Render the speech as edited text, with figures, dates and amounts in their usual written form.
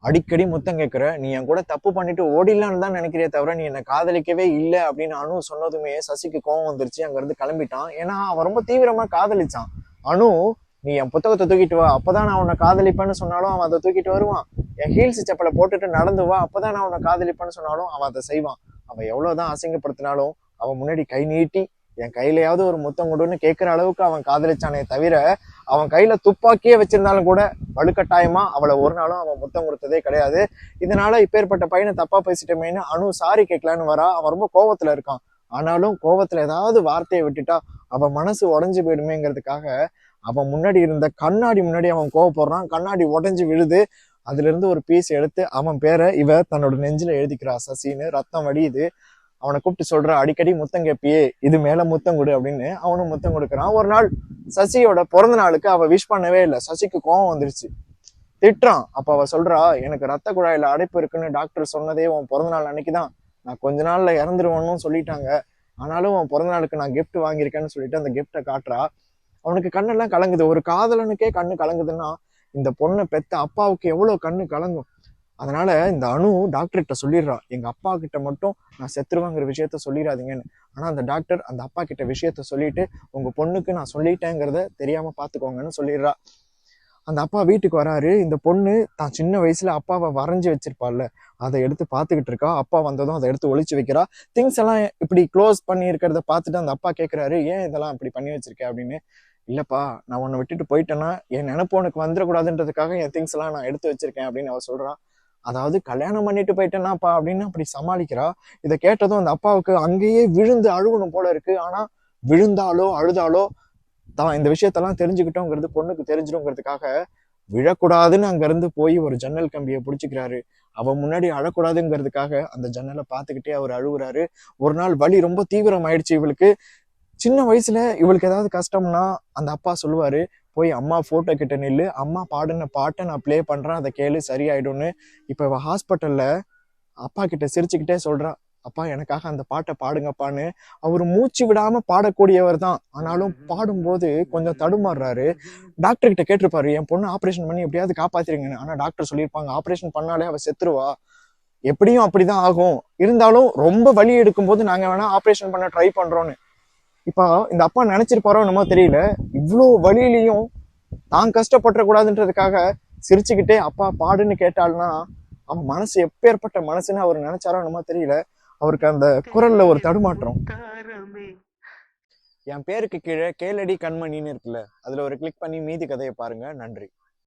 அடிக்கடி முத்தம் கேட்குற, நீ என் கூட தப்பு பண்ணிட்டு ஓடிடலான்னு தான் நினைக்கிறியே தவிர நீ என்னை காதலிக்கவே இல்லை அப்படின்னு அனு சொன்னதுமே சசிக்கு கோவம் வந்துருச்சு. அங்கிருந்து கிளம்பிட்டான். ஏன்னா அவன் ரொம்ப தீவிரமா காதலிச்சான். அனு, நீ என் புத்தகத்தை தூக்கிட்டு வா, அப்பதான் நான் உன்னை காதலிப்பேன்னு சொன்னாலும் அவன் அதை தூக்கிட்டு வருவான். என் ஹீல்ஸ் செப்பலை போட்டுட்டு நடந்து வா, அப்பதான் நான் உன்னை காதலிப்பேன்னு சொன்னாலும் அவன் அதை செய்வான். அவன் எவ்வளவுதான் அசிங்கப்படுத்தினாலும் அவன் முன்னாடி கை நீட்டி என் கையிலையாவது ஒரு முத்தம் கொடுன்னு கேட்கிற அளவுக்கு அவன் காதலிச்சானே தவிர அவன் கையில துப்பாக்கியே வச்சிருந்தாலும் கூட வலுக்கட்டாயமா அவளை ஒரு நாளும் அவன் முத்தம் கொடுத்ததே கிடையாது. இதனால இப்பேற்பட்ட பையனை தப்பா பேசிட்டமேன்னு அனு சாரி கேட்கலான்னு வரா. அவன் ரொம்ப கோவத்துல இருக்கான். ஆனாலும் கோவத்துல ஏதாவது வார்த்தையை விட்டுட்டா அவன் மனசு உடஞ்சு போயிடுமேங்கிறதுக்காக அவன் முன்னாடி இருந்த கண்ணாடி முன்னாடி அவன் கோவப்படுறான். கண்ணாடி உடஞ்சு விழுது. அதுல இருந்து ஒரு பீஸ் எடுத்து அவன் பேரை இவ தன்னோட நெஞ்சில எழுதிக்கிறா, சசின்னு. ரத்தம் வடியுது. அவனை கூப்பிட்டு சொல்ற, அடிக்கடி முத்தம் கேப்பியே, இது மேல முத்தம் கொடு அப்படின்னு. அவனும் முத்தம் கொடுக்குறான். ஒரு நாள் சசியோட பிறந்த நாளுக்கு அவ விஷ் பண்ணவே இல்லை. சசிக்கு கோவம் வந்துருச்சு, திட்டுறான். அப்ப அவ சொல்றா, எனக்கு ரத்த குழாயில அடைப்பு இருக்குன்னு டாக்டர் சொன்னதே உன் பிறந்த நாள் அன்னைக்குதான். நான் கொஞ்ச நாள்ல இறந்துருவேன்னு சொல்லிட்டாங்க. ஆனாலும் உன் பிறந்த நாளுக்கு நான் கிஃப்ட் வாங்கியிருக்கேன்னு சொல்லிட்டு அந்த கிஃப்டை காட்டுறா. அவனுக்கு கண்ணெல்லாம் கலங்குது. ஒரு காதலனுக்கே கண்ணு கலங்குதுன்னா இந்த பொண்ணை பெத்த அப்பாவுக்கு எவ்வளவு கண்ணு கலங்கும். அதனால இந்த அனு டாக்டர்கிட்ட சொல்லிடுறா, எங்க அப்பா கிட்ட மட்டும் நான் செத்துருவாங்கிற விஷயத்த சொல்லிடாதீங்கன்னு. ஆனா அந்த டாக்டர் அந்த அப்பா கிட்ட விஷயத்த சொல்லிட்டு, உங்க பொண்ணுக்கு நான் சொல்லிட்டேங்கிறத தெரியாம பாத்துக்கோங்கன்னு சொல்லிடுறா. அந்த அப்பா வீட்டுக்கு வராரு. இந்த பொண்ணு தான் சின்ன வயசுல அப்பாவை வரைஞ்சி வச்சிருப்பாள்ல, அதை எடுத்து பாத்துக்கிட்டு இருக்கா. அப்பா வந்ததும் அதை எடுத்து ஒளிச்சு வைக்கிறா. திங்ஸ் எல்லாம் இப்படி க்ளோஸ் பண்ணி இருக்கிறத பார்த்துட்டு அந்த அப்பா கேட்கிறாரு, ஏன் இதெல்லாம் இப்படி பண்ணி வச்சிருக்க அப்படின்னு. இல்லப்பா, நான் உன்னை விட்டுட்டு போயிட்டேன்னா என் நினைப்பு உனக்கு வந்துடக்கூடாதுன்றதுக்காக என் திங்ஸ் எல்லாம் நான் எடுத்து வச்சிருக்கேன் அப்படின்னு அவ சொல்றா. அதாவது கல்யாணம் பண்ணிட்டு போயிட்டேன்னாப்பா அப்படின்னு அப்படி சமாளிக்கிறா. இதை கேட்டதும் அந்த அப்பாவுக்கு அங்கேயே விழுந்து அழுகணும் போல இருக்கு. ஆனா விழுந்தாலோ அழுதாலோ தான் இந்த விஷயத்தெல்லாம் தெரிஞ்சுக்கிட்டோங்கிறது பொண்ணுக்கு தெரிஞ்சிடுங்கிறதுக்காக விழக்கூடாதுன்னு அங்க இருந்து போய் ஒரு ஜன்னல் கம்பியை பிடிச்சிக்கிறாரு. அவன் முன்னாடி அழக்கூடாதுங்கிறதுக்காக அந்த ஜன்னலை பார்த்துக்கிட்டே அவர் அழுகுறாரு. ஒரு நாள் வலி ரொம்ப தீவிரம் ஆயிடுச்சு இவளுக்கு. சின்ன வயசுல இவளுக்கு ஏதாவது கஷ்டம்னா அந்த அப்பா சொல்லுவாரு, போய் அம்மா போட்டோ கிட்ட நில்லு, அம்மா பாடின பாட்டை நான் பிளே பண்றேன், அதை கேளு, சரியாயிடும்னு. இப்ப இவ ஹாஸ்பிட்டல்ல அப்பா கிட்ட சிரிச்சுக்கிட்டே சொல்றா, அப்பா எனக்காக அந்த பாட்டை பாடுங்கப்பான்னு. அவர் மூச்சு விடாம பாடக்கூடியவர் தான். ஆனாலும் பாடும்போது கொஞ்சம் தடுமாறுறாரு. டாக்டர் கிட்ட கேட்டிருப்பாரு, என் பொண்ணு ஆப்ரேஷன் பண்ணி எப்படியாவது காப்பாத்திருங்கன்னு. ஆனா டாக்டர் சொல்லியிருப்பாங்க, ஆப்ரேஷன் பண்ணாலே அவ செத்துருவா, எப்படியும் அப்படிதான் ஆகும், இருந்தாலும் ரொம்ப வலி எடுக்கும் போது நாங்க வேணா ஆப்ரேஷன் பண்ண ட்ரை பண்றோம்னு. இப்போ இந்த அப்பா நினைச்சிருப்பாரோ என்னமோ தெரியல, இவ்வளோ வழியிலையும் தான் கஷ்டப்பட்டுற கூடாதுன்றதுக்காக சிரிச்சுக்கிட்டே அப்பா பாடுன்னு கேட்டாள்னா அவன் மனசு எப்பேற்பட்ட மனசுன்னு அவர் நினைச்சாரோ என்னமோ தெரியல. அவருக்கு அந்த குரல்ல ஒரு தடுமாற்றம். என் பேருக்கு கீழே கேளடி கண்மணின்னு இருக்குல்ல, அதுல ஒரு கிளிக் பண்ணி மீதி கதையை பாருங்க. நன்றி.